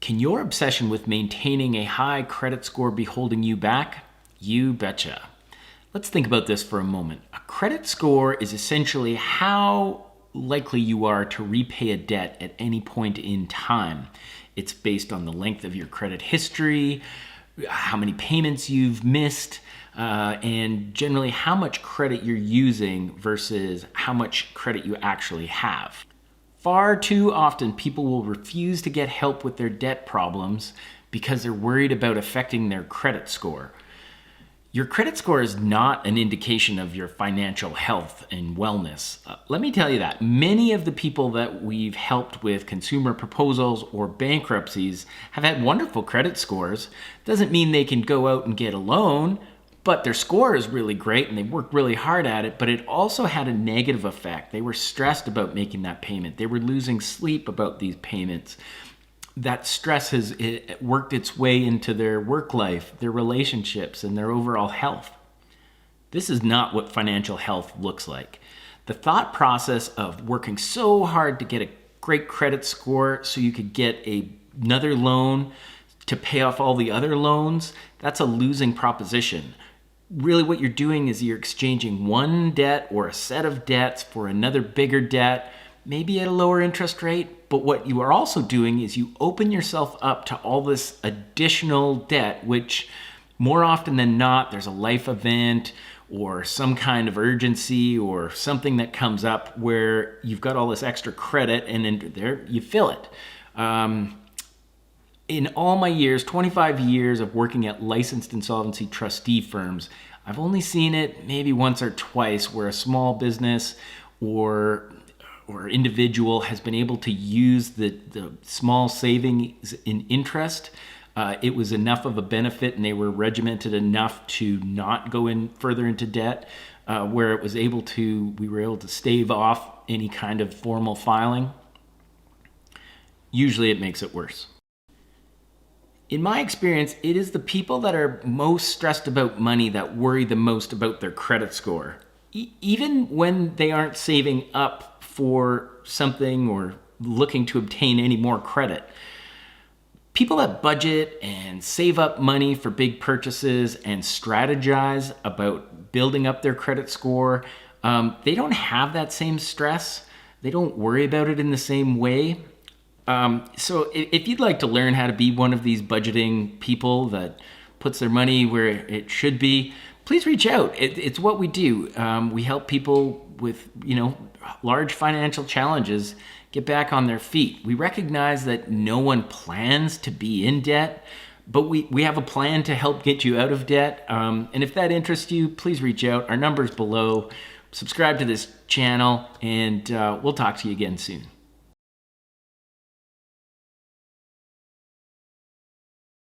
Can your obsession with maintaining a high credit score be holding you back? You betcha. Let's think about this for a moment. A credit score is essentially how likely you are to repay a debt at any point in time. It's based on the length of your credit history, how many payments you've missed, and generally how much credit you're using versus how much credit you actually have. Far too often, people will refuse to get help with their debt problems because they're worried about affecting their credit score. Your credit score is not an indication of your financial health and wellness. Let me tell you that. Many of the people that we've helped with consumer proposals or bankruptcies have had wonderful credit scores. Doesn't mean they can go out and get a loan, but their score is really great and they worked really hard at it, but it also had a negative effect. They were stressed about making that payment. They were losing sleep about these payments. That stress has worked its way into their work life, their relationships, and their overall health. This is not what financial health looks like. The thought process of working so hard to get a great credit score so you could get another loan to pay off all the other loans, that's a losing proposition. Really what you're doing is you're exchanging one debt or a set of debts for another bigger debt, maybe at a lower interest rate. But what you are also doing is you open yourself up to all this additional debt, which more often than not, there's a life event or some kind of urgency or something that comes up where you've got all this extra credit and then there you fill it. In all my years, 25 years of working at licensed insolvency trustee firms, I've only seen it maybe once or twice where a small business or individual has been able to use the small savings in interest. It was enough of a benefit and they were regimented enough to not go in further into debt, where we were able to stave off any kind of formal filing. Usually it makes it worse. In my experience, it is the people that are most stressed about money that worry the most about their credit score. Even when they aren't saving up for something or looking to obtain any more credit. People that budget and save up money for big purchases and strategize about building up their credit score, they don't have that same stress. They don't worry about it in the same way. So if you'd like to learn how to be one of these budgeting people that puts their money where it should be, please reach out. It's what we do. We help people with, large financial challenges get back on their feet. We recognize that no one plans to be in debt, but we have a plan to help get you out of debt. And if that interests you, please reach out. Our number's below. Subscribe to this channel, and we'll talk to you again soon.